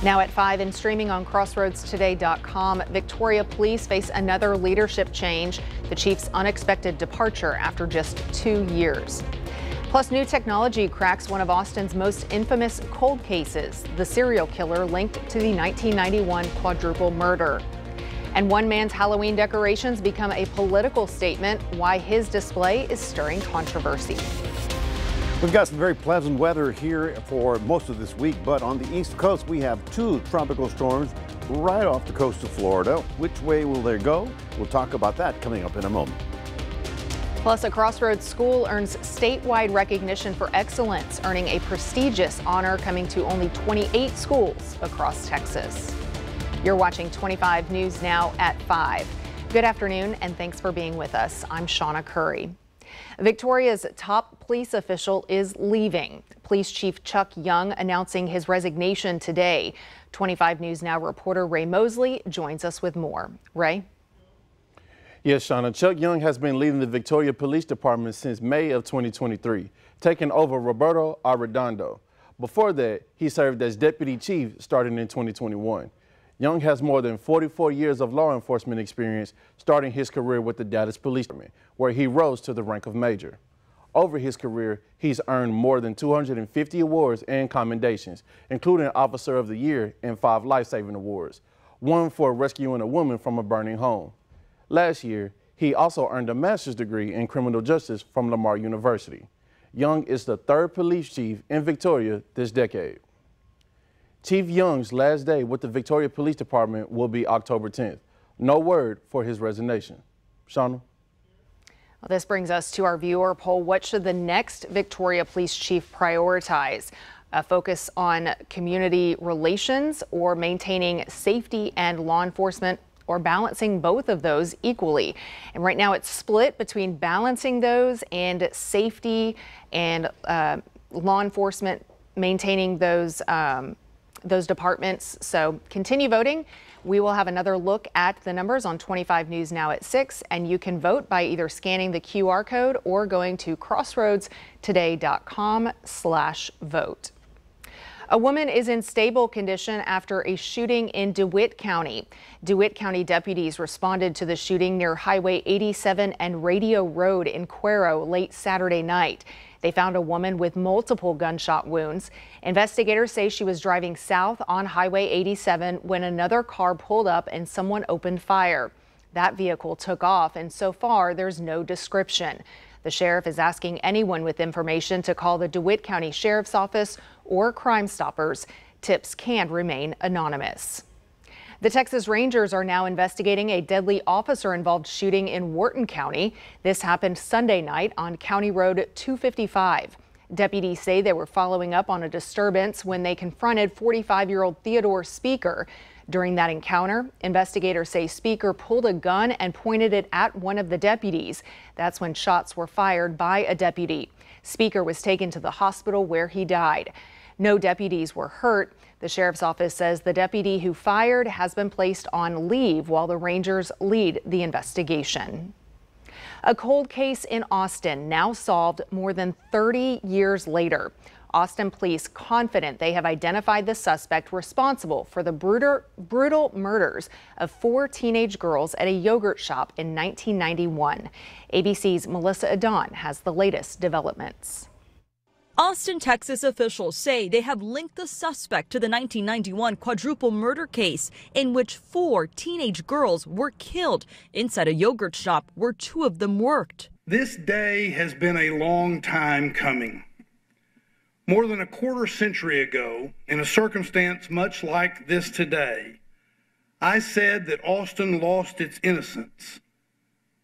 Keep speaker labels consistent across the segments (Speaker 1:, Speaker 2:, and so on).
Speaker 1: Now at 5 and streaming on crossroadstoday.com, Victoria police face another leadership change, the chief's unexpected departure after just 2 years. Plus, new technology cracks one of Austin's most infamous cold cases, the serial killer linked to the 1991 quadruple murder. And one man's Halloween decorations become a political statement, why his display is stirring controversy.
Speaker 2: We've got some very pleasant weather here for most of this week, but on the East Coast we have 2 tropical storms right off the coast of Florida. Which way will they go? We'll talk about that coming up in a moment.
Speaker 1: Plus, a Crossroads school earns statewide recognition for excellence, earning a prestigious honor coming to only 28 schools across Texas. You're watching 25 News Now at 5. Good afternoon, and thanks for being with us. I'm Shauna Curry. Victoria's top police official is leaving. Police Chief Chuck Young announcing his resignation today. 25 News Now reporter Ray Mosley joins us with more. Ray?
Speaker 3: Yes, Shauna. Chuck Young has been leading the Victoria Police Department since May of 2023, taking over Roberto Arredondo. Before that, he served as deputy chief starting in 2021. Young has more than 44 years of law enforcement experience, starting his career with the Dallas Police Department, where he rose to the rank of major. Over his career, he's earned more than 250 awards and commendations, including Officer of the Year and 5 life-saving awards, one for rescuing a woman from a burning home. Last year, he also earned a master's degree in criminal justice from Lamar University. Young is the 3rd police chief in Victoria this decade. Chief Young's last day with the Victoria Police Department will be October 10th. No word for his resignation. Shauna?
Speaker 1: Well, this brings us to our viewer poll. What should the next Victoria Police Chief prioritize? A focus on community relations or maintaining safety and law enforcement, or balancing both of those equally? And right now it's split between balancing those and safety and law enforcement, maintaining those departments. So continue voting. We will have another look at the numbers on 25 News Now at 6, and you can vote by either scanning the QR code or going to crossroadstoday.com/vote. A woman is in stable condition after a shooting in DeWitt County. DeWitt County deputies responded to the shooting near Highway 87 and Radio Road in Cuero late Saturday night. They found a woman with multiple gunshot wounds. Investigators say she was driving south on Highway 87 when another car pulled up and someone opened fire. That vehicle took off, and so far there's no description. The sheriff is asking anyone with information to call the DeWitt County Sheriff's Office or Crime Stoppers. Tips can remain anonymous. The Texas Rangers are now investigating a deadly officer-involved shooting in Wharton County. This happened Sunday night on County Road 255. Deputies say they were following up on a disturbance when they confronted 45-year-old Theodore Speaker. During that encounter, investigators say Speaker pulled a gun and pointed it at one of the deputies. That's when shots were fired by a deputy. Speaker was taken to the hospital where he died. No deputies were hurt. The sheriff's office says the deputy who fired has been placed on leave while the Rangers lead the investigation. A cold case in Austin now solved more than 30 years later. Austin police confident they have identified the suspect responsible for the brutal murders of 4 teenage girls at a yogurt shop in 1991. ABC's Melissa Adon has the latest developments.
Speaker 4: Austin, Texas officials say they have linked the suspect to the 1991 quadruple murder case in which 4 teenage girls were killed inside a yogurt shop where 2 of them worked.
Speaker 5: This day has been a long time coming. More than a quarter century ago, in a circumstance much like this today, I said that Austin lost its innocence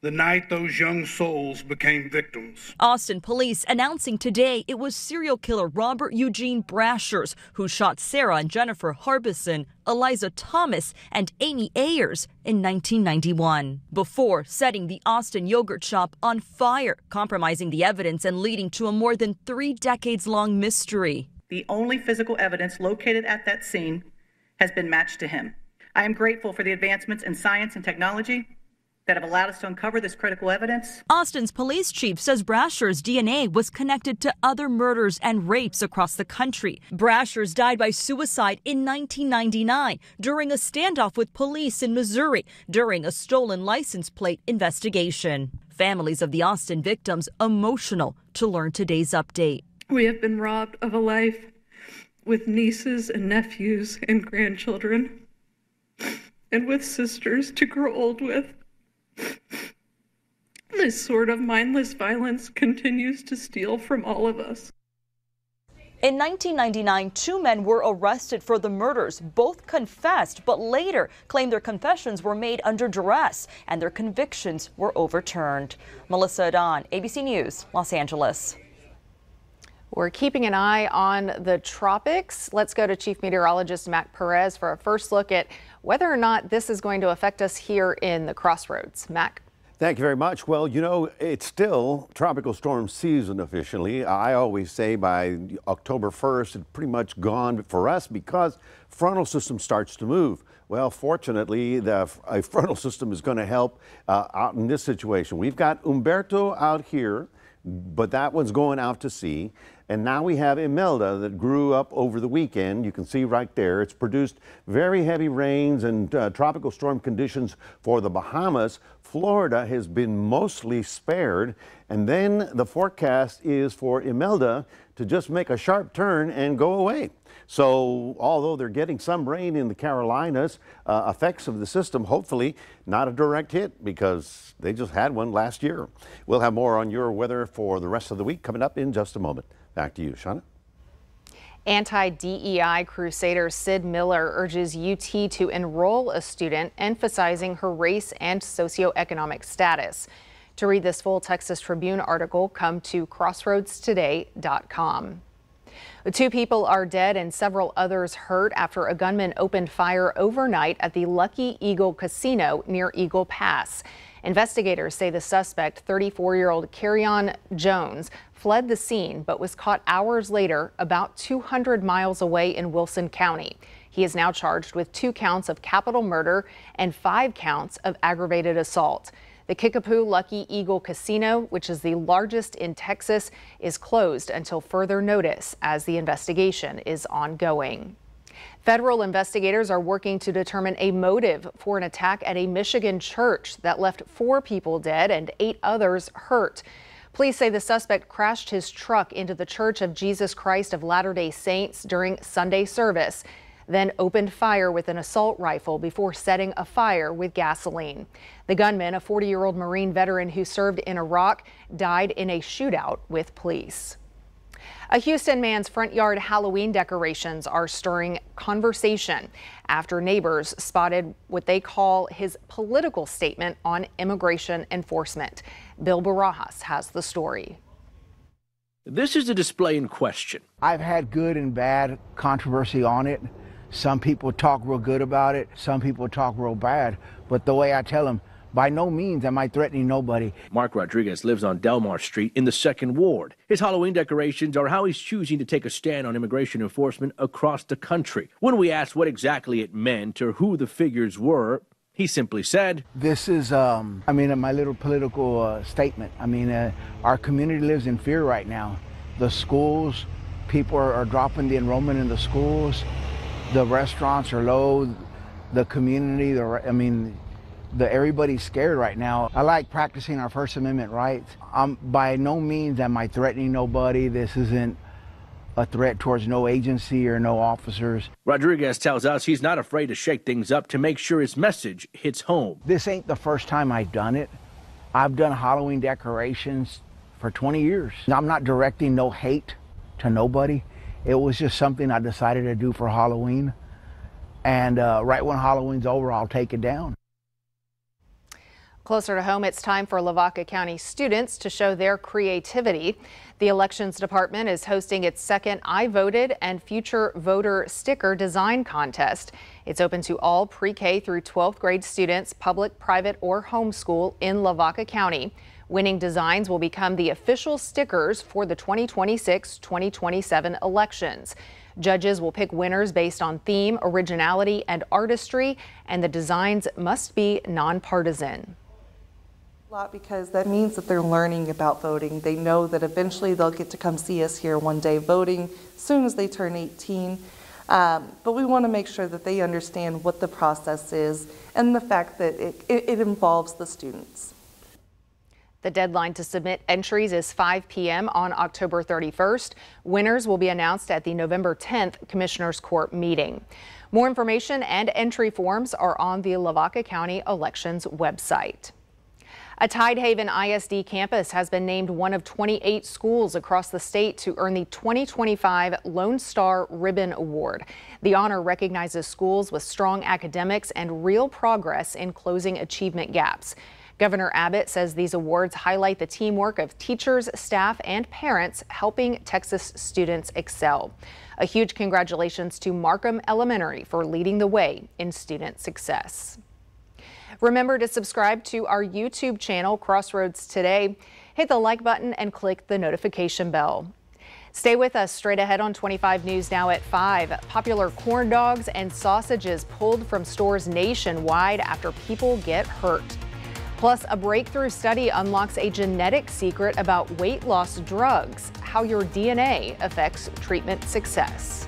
Speaker 5: the night those young souls became victims.
Speaker 4: Austin police announcing today it was serial killer Robert Eugene Brashers who shot Sarah and Jennifer Harbison, Eliza Thomas, and Amy Ayers in 1991. Before setting the Austin yogurt shop on fire, compromising the evidence and leading to a more than 3 decades-long mystery.
Speaker 6: The only physical evidence located at that scene has been matched to him. I am grateful for the advancements in science and technology that have allowed us to uncover this critical evidence.
Speaker 4: Austin's police chief says Brasher's DNA was connected to other murders and rapes across the country. Brasher's died by suicide in 1999 during a standoff with police in Missouri during a stolen license plate investigation. Families of the Austin victims emotional to learn today's update.
Speaker 7: We have been robbed of a life with nieces and nephews and grandchildren, and with sisters to grow old with. This sort of mindless violence continues to steal from all of us.
Speaker 4: In 1999, 2 men were arrested for the murders. Both confessed, but later claimed their confessions were made under duress and their convictions were overturned. Melissa Adon, ABC News, Los Angeles.
Speaker 1: We're keeping an eye on the tropics. Let's go to Chief Meteorologist Mac Perez for a first look at whether or not this is going to affect us here in the Crossroads. Mac.
Speaker 2: Thank you very much. Well, you know, it's still tropical storm season officially. I always say by October 1st, it's pretty much gone for us because frontal system starts to move. Well, fortunately, a frontal system is going to help out in this situation. We've got Humberto out here, but that one's going out to sea. And now we have Imelda that grew up over the weekend. You can see right there. It's produced very heavy rains and tropical storm conditions for the Bahamas. Florida has been mostly spared. And then the forecast is for Imelda to just make a sharp turn and go away. So although they're getting some rain in the Carolinas, effects of the system, hopefully not a direct hit because they just had one last year. We'll have more on your weather for the rest of the week coming up in just a moment. Back to you, Shauna.
Speaker 1: Anti-DEI crusader Sid Miller urges UT to enroll a student, emphasizing her race and socioeconomic status. To read this full Texas Tribune article, come to crossroadstoday.com. 2 people are dead and several others hurt after a gunman opened fire overnight at the Lucky Eagle Casino near Eagle Pass. Investigators say the suspect, 34-year-old Carrion Jones, fled the scene but was caught hours later about 200 miles away in Wilson County. He is now charged with 2 counts of capital murder and 5 counts of aggravated assault. The Kickapoo Lucky Eagle Casino, which is the largest in Texas, is closed until further notice as the investigation is ongoing. Federal investigators are working to determine a motive for an attack at a Michigan church that left 4 people dead and 8 others hurt. Police say the suspect crashed his truck into the Church of Jesus Christ of Latter-day Saints during Sunday service, then opened fire with an assault rifle before setting a fire with gasoline. The gunman, a 40-year-old Marine veteran who served in Iraq, died in a shootout with police. A Houston man's front yard Halloween decorations are stirring conversation after neighbors spotted what they call his political statement on immigration enforcement. Bill Barajas has the story.
Speaker 8: This is the display in question.
Speaker 9: I've had good and bad controversy on it. Some people talk real good about it. Some people talk real bad. But the way I tell them, by no means am I threatening nobody.
Speaker 8: Mark Rodriguez lives on Delmar Street in the 2nd Ward. His Halloween decorations are how he's choosing to take a stand on immigration enforcement across the country. When we asked what exactly it meant or who the figures were, he simply said,
Speaker 9: "This is, my little political statement. Our community lives in fear right now. The schools, people are dropping the enrollment in the schools. The restaurants are low. The community, everybody's scared right now. I like practicing our First Amendment rights. By no means am I threatening nobody. This isn't a threat towards no agency or no officers."
Speaker 8: Rodriguez tells us he's not afraid to shake things up to make sure his message hits home.
Speaker 9: This ain't the first time I've done it. I've done Halloween decorations for 20 years. I'm not directing no hate to nobody. It was just something I decided to do for Halloween. And right when Halloween's over, I'll take it down.
Speaker 1: Closer to home, it's time for Lavaca County students to show their creativity. The Elections Department is hosting its 2nd I Voted and Future Voter Sticker Design Contest. It's open to all pre-K through 12th grade students, public, private, or homeschool in Lavaca County. Winning designs will become the official stickers for the 2026-2027 elections. Judges will pick winners based on theme, originality, and artistry, and the designs must be nonpartisan.
Speaker 10: A lot, because that means that they're learning about voting. They know that eventually they'll get to come see us here one day voting as soon as they turn 18. But we want to make sure that they understand what the process is and the fact that it involves the students.
Speaker 1: The deadline to submit entries is 5 p.m. on October 31st. Winners will be announced at the November 10th Commissioners Court meeting. More information and entry forms are on the Lavaca County Elections website. A Tidehaven ISD campus has been named one of 28 schools across the state to earn the 2025 Lone Star Ribbon Award. The honor recognizes schools with strong academics and real progress in closing achievement gaps. Governor Abbott says these awards highlight the teamwork of teachers, staff, and parents helping Texas students excel. A huge congratulations to Markham Elementary for leading the way in student success. Remember to subscribe to our YouTube channel, Crossroads Today. Hit the like button and click the notification bell. Stay with us straight ahead on 25 News Now at 5. Popular corn dogs and sausages pulled from stores nationwide after people get hurt. Plus, a breakthrough study unlocks a genetic secret about weight loss drugs, how your DNA affects treatment success.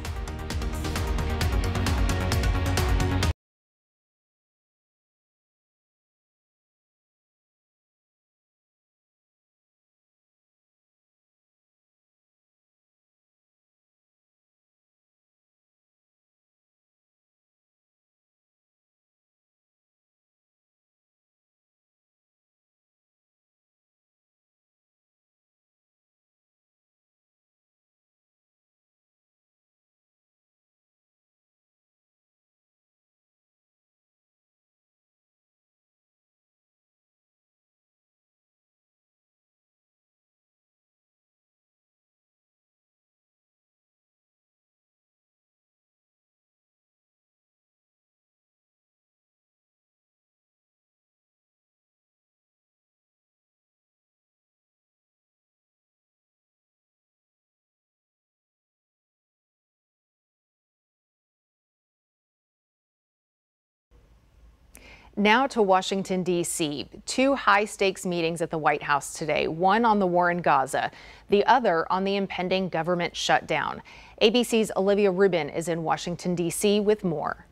Speaker 1: Now to Washington, D.C. Two high-stakes meetings at the White House today, one on the war in Gaza, the other on the impending government shutdown. ABC's Olivia Rubin is in Washington, D.C. with more.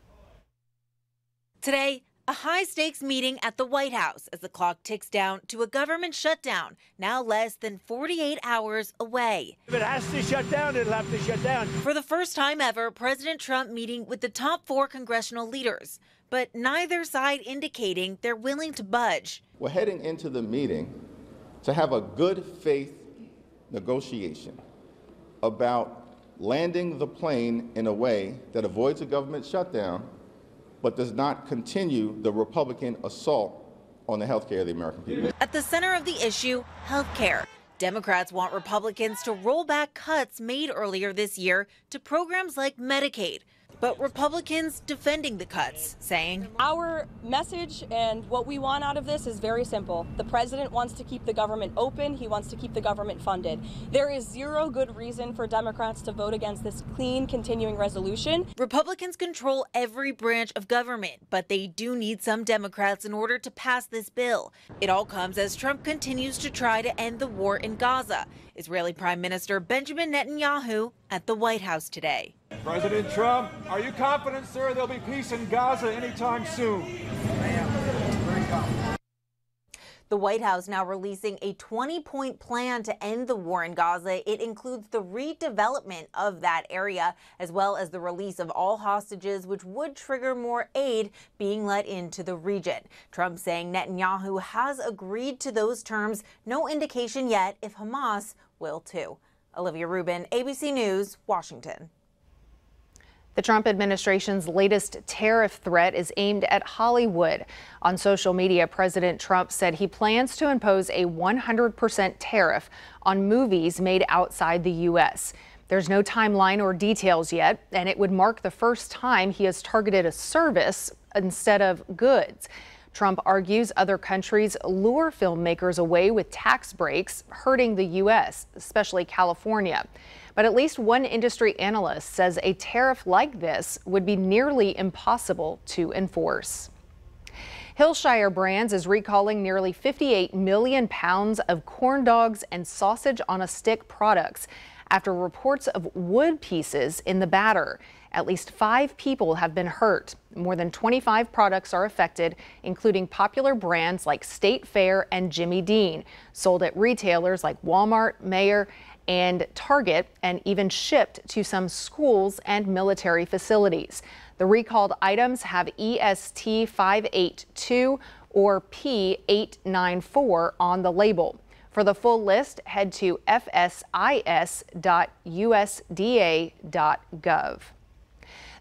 Speaker 11: Today, a high-stakes meeting at the White House as the clock ticks down to a government shutdown, now less than 48 hours away.
Speaker 12: If it has to shut down, it'll have to shut down.
Speaker 11: For the first time ever, President Trump meeting with the top 4 congressional leaders, but neither side indicating they're willing to budge.
Speaker 13: We're heading into the meeting to have a good faith negotiation about landing the plane in a way that avoids a government shutdown but does not continue the Republican assault on the health care of the American people.
Speaker 11: At the center of the issue, health care. Democrats want Republicans to roll back cuts made earlier this year to programs like Medicaid. But Republicans defending the cuts, saying,
Speaker 14: our message and what we want out of this is very simple. The president wants to keep the government open. He wants to keep the government funded. There is zero good reason for Democrats to vote against this clean, continuing resolution.
Speaker 11: Republicans control every branch of government, but they do need some Democrats in order to pass this bill. It all comes as Trump continues to try to end the war in Gaza. Israeli Prime Minister Benjamin Netanyahu at the White House today.
Speaker 12: President Trump, are you confident, sir, there'll be peace in Gaza anytime soon?
Speaker 11: The White House now releasing a 20-point plan to end the war in Gaza. It includes the redevelopment of that area, as well as the release of all hostages, which would trigger more aid being let into the region. Trump saying Netanyahu has agreed to those terms. No indication yet if Hamas will too. Olivia Rubin, ABC News, Washington.
Speaker 1: The Trump administration's latest tariff threat is aimed at Hollywood. On social media, President Trump said he plans to impose a 100% tariff on movies made outside the U.S. There's no timeline or details yet, and it would mark the first time he has targeted a service instead of goods. Trump argues other countries lure filmmakers away with tax breaks, hurting the U.S., especially California. But at least one industry analyst says a tariff like this would be nearly impossible to enforce. Hillshire Brands is recalling nearly 58 million pounds of corn dogs and sausage on a stick products after reports of wood pieces in the batter. At least 5 people have been hurt. More than 25 products are affected, including popular brands like State Fair and Jimmy Dean, sold at retailers like Walmart, Meijer, and Target, and even shipped to some schools and military facilities. The recalled items have EST 582 or P894 on the label. For the full list, head to fsis.usda.gov.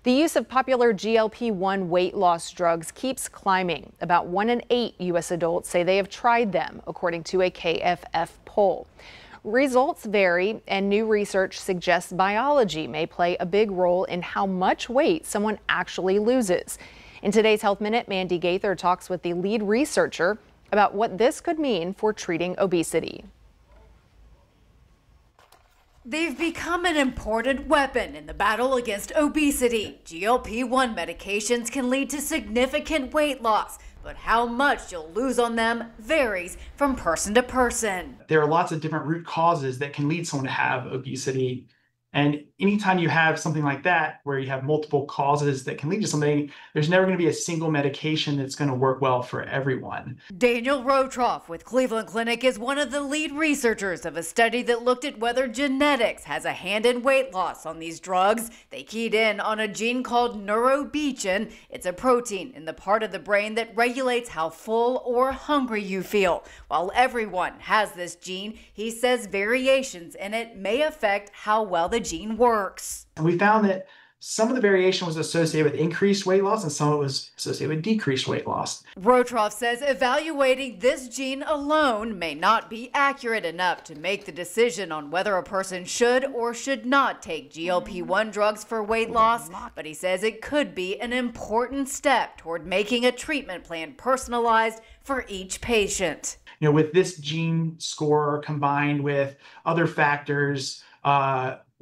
Speaker 1: The use of popular GLP-1 weight loss drugs keeps climbing. About 1 in 8 U.S. adults say they have tried them, according to a KFF poll. Results vary, and new research suggests biology may play a big role in how much weight someone actually loses. In today's Health Minute, Mandy Gaither talks with the lead researcher about what this could mean for treating obesity.
Speaker 15: They've become an important weapon in the battle against obesity. GLP-1 medications can lead to significant weight loss, but how much you'll lose on them varies from person to person.
Speaker 16: There are lots of different root causes that can lead someone to have obesity. And anytime you have something like that, where you have multiple causes that can lead to something, there's never going to be a single medication that's going to work well for everyone.
Speaker 15: Daniel Rotroff with Cleveland Clinic is one of the lead researchers of a study that looked at whether genetics has a hand in weight loss on these drugs. They keyed in on a gene called neurobeachin. It's a protein in the part of the brain that regulates how full or hungry you feel. While everyone has this gene, he says variations in it may affect how well the gene works.
Speaker 16: And we found that some of the variation was associated with increased weight loss and some of it was associated with decreased weight loss.
Speaker 15: Rotroff says evaluating this gene alone may not be accurate enough to make the decision on whether a person should or should not take GLP-1 drugs for weight loss, but he says it could be an important step toward making a treatment plan personalized for each patient.
Speaker 16: You know, with this gene score combined with other factors,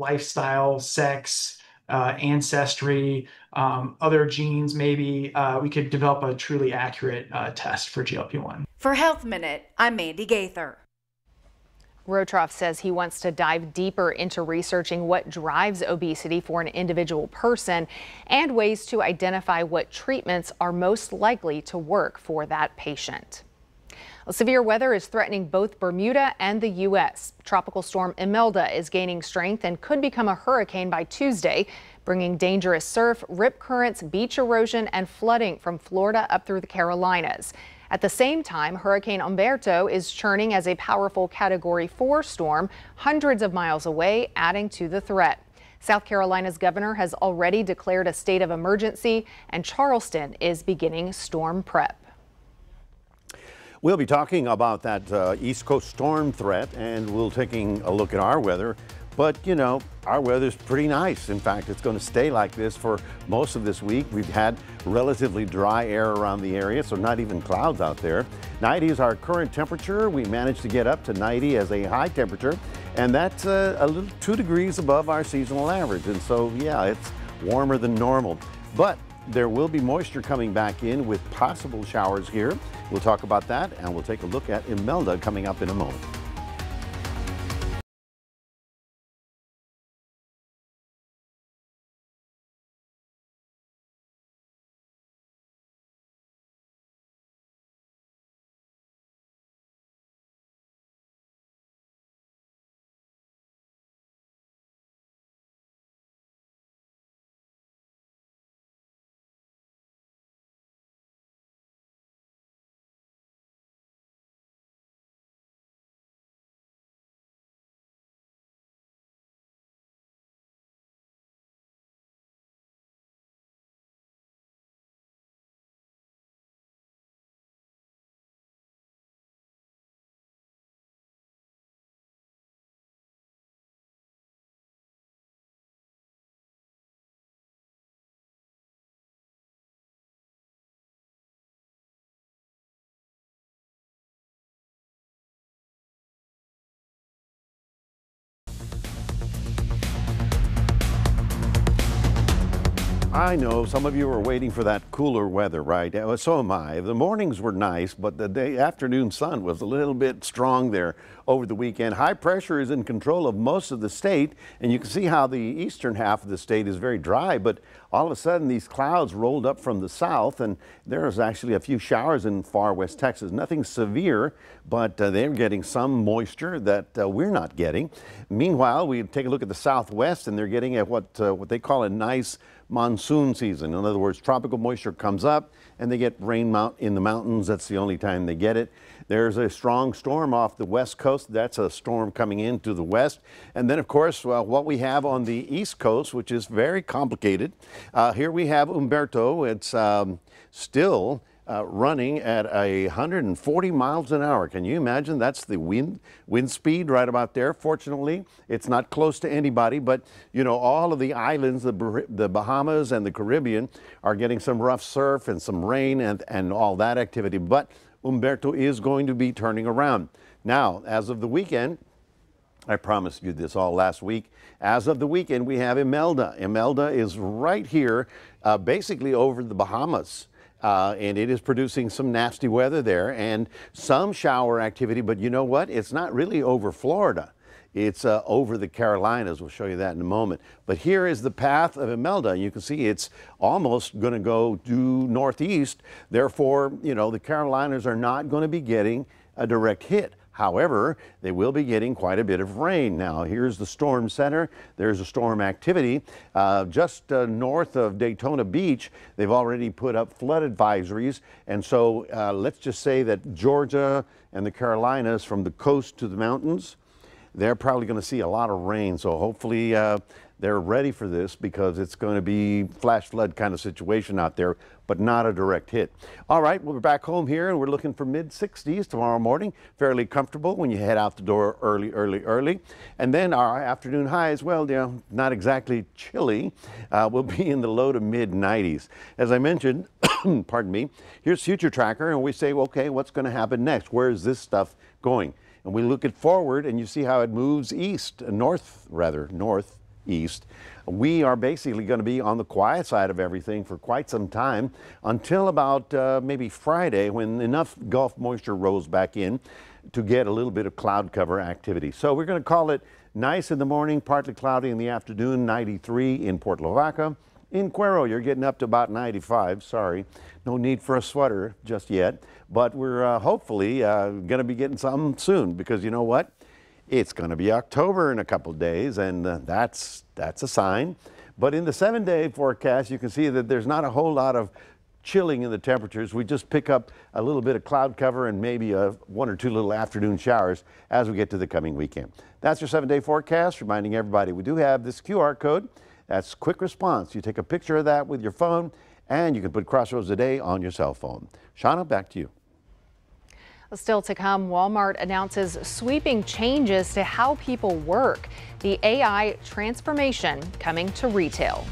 Speaker 16: lifestyle, sex, ancestry, other genes, maybe we could develop a truly accurate test for GLP-1.
Speaker 15: For Health Minute, I'm Mandy Gaither.
Speaker 1: Rotroff says he wants to dive deeper into researching what drives obesity for an individual person and ways to identify what treatments are most likely to work for that patient. Well, severe weather is threatening both Bermuda and the U.S. Tropical storm Imelda is gaining strength and could become a hurricane by Tuesday, bringing dangerous surf, rip currents, beach erosion, and flooding from Florida up through the Carolinas. At the same time, Hurricane Humberto is churning as a powerful Category 4 storm hundreds of miles away, adding to the threat. South Carolina's governor has already declared a state of emergency, and Charleston is beginning storm prep.
Speaker 2: We'll be talking about that East Coast storm threat, and we'll taking a look at our weather. But, you know, our weather's pretty nice. In fact, it's going to stay like this for most of this week. We've had relatively dry air around the area, so not even clouds out there. 90 is our current temperature. We managed to get up to 90 as a high temperature, and that's a little 2 degrees above our seasonal average. And so, yeah, it's warmer than normal. But there will be moisture coming back in with possible showers here. We'll talk about that, and we'll take a look at Imelda coming up in a moment. I know some of you are waiting for that cooler weather, right? So am I. The mornings were nice, but the afternoon sun was a little bit strong there over the weekend. High pressure is in control of most of the state, and you can see how the eastern half of the state is very dry, but all of a sudden these clouds rolled up from the south, and there's actually a few showers in far west Texas. Nothing severe, but they're getting some moisture that we're not getting. Meanwhile, we take a look at the southwest, and they're getting at what they call a nice monsoon season. In other words, tropical moisture comes up and they get rain in the mountains. That's the only time they get it. There's a strong storm off the west coast. That's a storm coming into the west. And then, of course, well, what we have on the east coast, which is very complicated. Here we have Humberto. It's still running at 140 miles an hour. Can you imagine? That's the wind speed right about there. Fortunately, it's not close to anybody, but you know, all of the islands, the Bahamas and the Caribbean, are getting some rough surf and some rain and all that activity. But Humberto is going to be turning around. Now, as of the weekend, I promised you this all last week. As of the weekend, we have Imelda. Imelda is right here, basically over the Bahamas. And it is producing some nasty weather there and some shower activity. But you know what? It's not really over Florida. It's over the Carolinas. We'll show you that in a moment. But here is the path of Imelda. You can see it's almost going to go due northeast. Therefore, you know, the Carolinas are not going to be getting a direct hit. However, they will be getting quite a bit of rain. Now, here's the storm center. There's a storm activity. Just north of Daytona Beach, they've already put up flood advisories. And so let's just say that Georgia and the Carolinas, from the coast to the mountains, they're probably going to see a lot of rain. So hopefully they're ready for this, because it's going to be flash flood kind of situation out there, but not a direct hit. All right, we're back home here, and we're looking for mid-60s tomorrow morning. Fairly comfortable when you head out the door early. And then our afternoon highs, well, you know, not exactly chilly. We'll be in the low to mid-90s. As I mentioned, pardon me, here's Future Tracker, and we say, okay, what's going to happen next? Where is this stuff going? And we look it forward, and you see how it moves northeast. We are basically going to be on the quiet side of everything for quite some time, until about maybe Friday, when enough Gulf moisture rolls back in to get a little bit of cloud cover activity. So we're going to call it nice in the morning, partly cloudy in the afternoon, 93 in Port Lavaca. In Cuero, you're getting up to about 95. Sorry, no need for a sweater just yet, but we're hopefully going to be getting some soon, because you know what? It's going to be October in a couple of days, and that's a sign. But in the 7-day forecast, you can see that there's not a whole lot of chilling in the temperatures. We just pick up a little bit of cloud cover and maybe one or two little afternoon showers as we get to the coming weekend. That's your 7-day forecast, reminding everybody we do have this QR code. That's quick response. You take a picture of that with your phone, and you can put Crossroads Today on your cell phone. Shauna, back to you.
Speaker 1: Still to come, Walmart announces sweeping changes to how people work. The AI transformation coming to retail.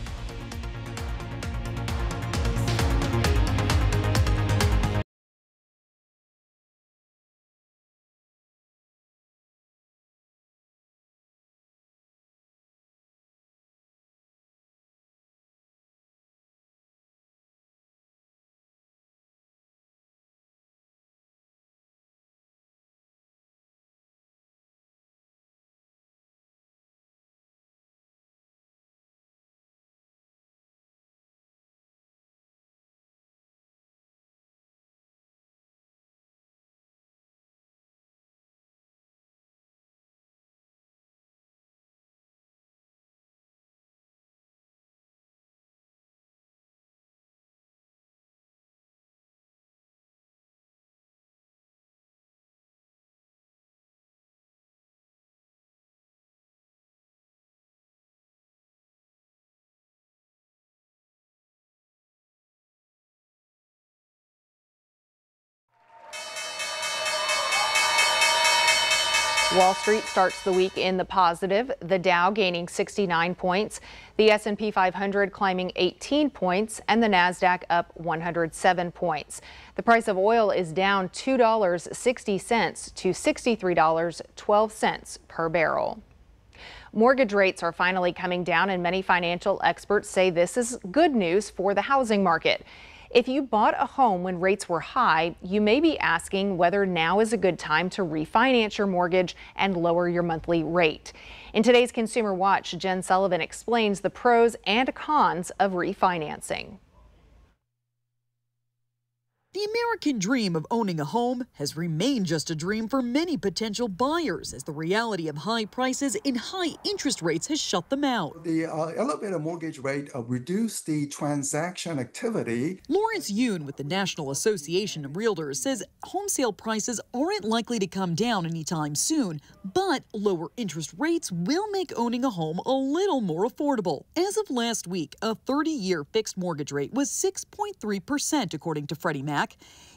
Speaker 1: Wall Street starts the week in the positive, the Dow gaining 69 points, the S&P 500 climbing 18 points, and the Nasdaq up 107 points. The price of oil is down $2.60 to $63.12 per barrel. Mortgage rates are finally coming down, and many financial experts say this is good news for the housing market. If you bought a home when rates were high, you may be asking whether now is a good time to refinance your mortgage and lower your monthly rate. In today's Consumer Watch, Jen Sullivan explains the pros and cons of refinancing.
Speaker 17: The American dream of owning a home has remained just a dream for many potential buyers as the reality of high prices and high interest rates has shut them out.
Speaker 18: The elevated mortgage rate reduced the transaction activity.
Speaker 17: Lawrence Yoon with the National Association of Realtors says home sale prices aren't likely to come down anytime soon, but lower interest rates will make owning a home a little more affordable. As of last week, a 30-year fixed mortgage rate was 6.3%, according to Freddie Mac.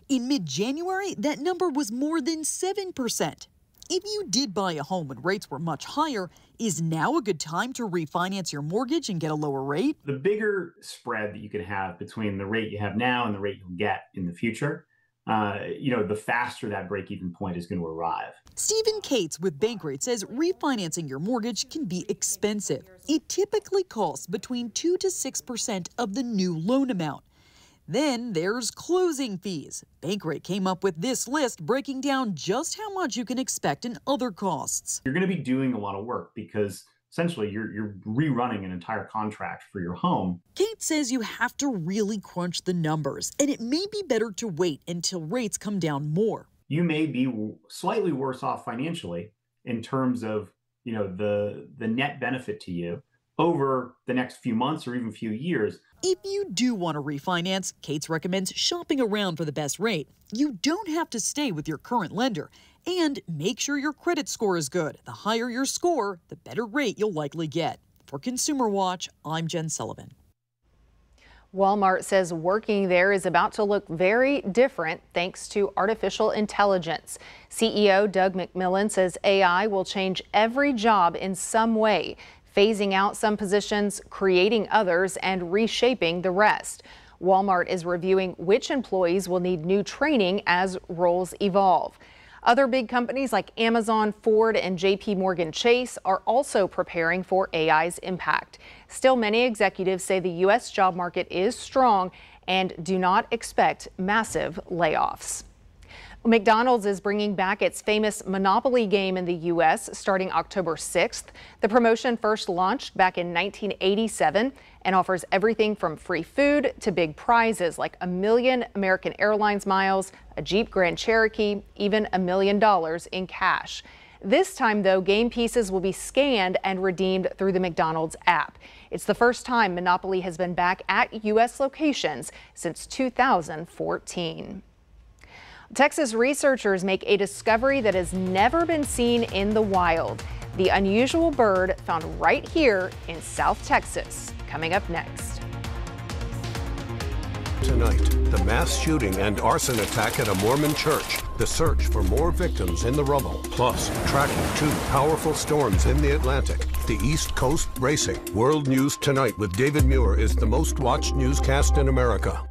Speaker 17: In mid-January, that number was more than 7%. If you did buy a home when rates were much higher, is now a good time to refinance your mortgage and get a lower rate?
Speaker 19: The bigger spread that you can have between the rate you have now and the rate you'll get in the future, the faster that break-even point is going to arrive.
Speaker 17: Stephen Cates with Bankrate says refinancing your mortgage can be expensive. It typically costs between 2 to 6% of the new loan amount. Then there's closing fees. Bankrate came up with this list breaking down just how much you can expect in other costs.
Speaker 19: You're going to be doing a lot of work because essentially you're rerunning an entire contract for your home.
Speaker 17: Kate says you have to really crunch the numbers, and it may be better to wait until rates come down more.
Speaker 19: You may be slightly worse off financially in terms of, the net benefit to you over the next few months or even few years.
Speaker 17: If you do want to refinance, Cates recommends shopping around for the best rate. You don't have to stay with your current lender. And make sure your credit score is good. The higher your score, the better rate you'll likely get. For Consumer Watch, I'm Jen Sullivan.
Speaker 1: Walmart says working there is about to look very different thanks to artificial intelligence. CEO Doug McMillon says AI will change every job in some way, phasing out some positions, creating others, and reshaping the rest. Walmart is reviewing which employees will need new training as roles evolve. Other big companies like Amazon, Ford, and JP Morgan Chase are also preparing for AI's impact. Still, many executives say the U.S. job market is strong and do not expect massive layoffs. McDonald's is bringing back its famous Monopoly game in the U.S. starting October 6th. The promotion first launched back in 1987 and offers everything from free food to big prizes like 1 million American Airlines miles, a Jeep Grand Cherokee, even $1 million in cash. This time, though, game pieces will be scanned and redeemed through the McDonald's app. It's the first time Monopoly has been back at U.S. locations since 2014. Texas researchers make a discovery that has never been seen in the wild. The unusual bird found right here in South Texas. Coming up next.
Speaker 20: Tonight, the mass shooting and arson attack at a Mormon church. The search for more victims in the rubble. Plus, tracking 2 powerful storms in the Atlantic. The East Coast bracing. World News Tonight with David Muir is the most watched newscast in America.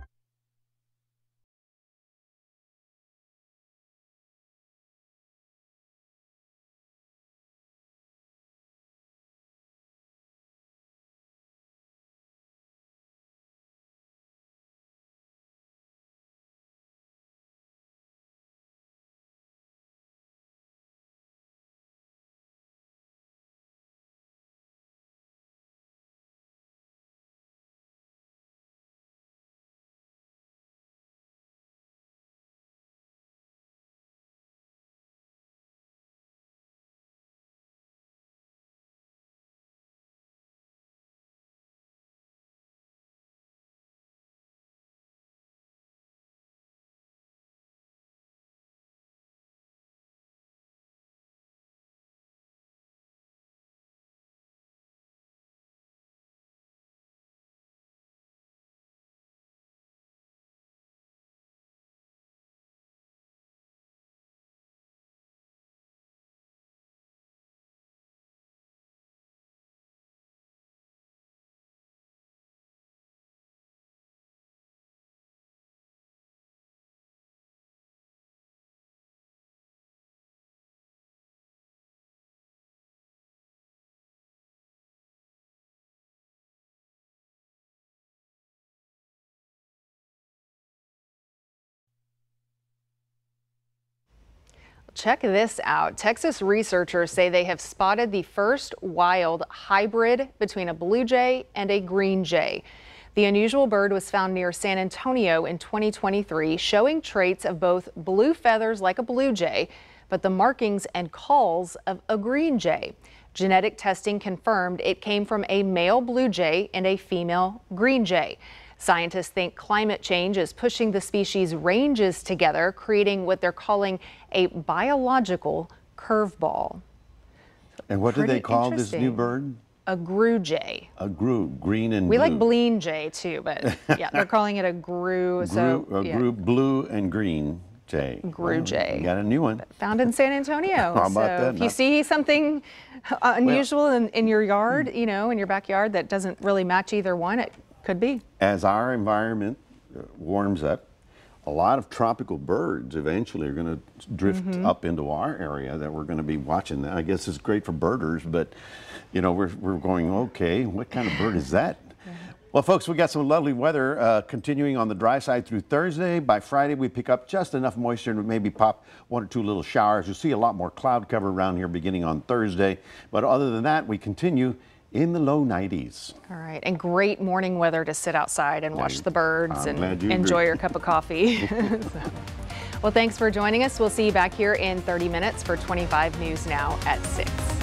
Speaker 1: Check this out. Texas researchers say they have spotted the first wild hybrid between a blue jay and a green jay. The unusual bird was found near San Antonio in 2023, showing traits of both blue feathers like a blue jay, but the markings and calls of a green jay. Genetic testing confirmed it came from a male blue jay and a female green jay. Scientists think climate change is pushing the species' ranges together, creating what they're calling a biological curveball.
Speaker 2: And what do they call this new bird?
Speaker 1: A grue jay.
Speaker 2: A grue, green and
Speaker 1: we
Speaker 2: blue.
Speaker 1: Like bleen jay too, but yeah, they're calling it a grue.
Speaker 2: Grue, blue and green jay.
Speaker 1: Grue jay.
Speaker 2: You got a new one.
Speaker 1: Found in San Antonio.
Speaker 2: How about that?
Speaker 1: If you see something unusual in your yard, you know, in your backyard that doesn't really match either one, it could be.
Speaker 2: As our environment warms up, a lot of tropical birds eventually are going to drift up into our area that we're going to be watching. I guess it's great for birders, but you know, we're going, okay, what kind of bird is that? Yeah. Well, folks, we got some lovely weather continuing on the dry side through Thursday. By Friday, we pick up just enough moisture to maybe pop 1 or 2 little showers. You'll see a lot more cloud cover around here beginning on Thursday. But other than that, we continue in the low 90s.
Speaker 1: All right, and great morning weather to sit outside and watch the birds and enjoy your cup of coffee. Well, thanks for joining us. We'll see you back here in 30 minutes for 25 News Now at 6.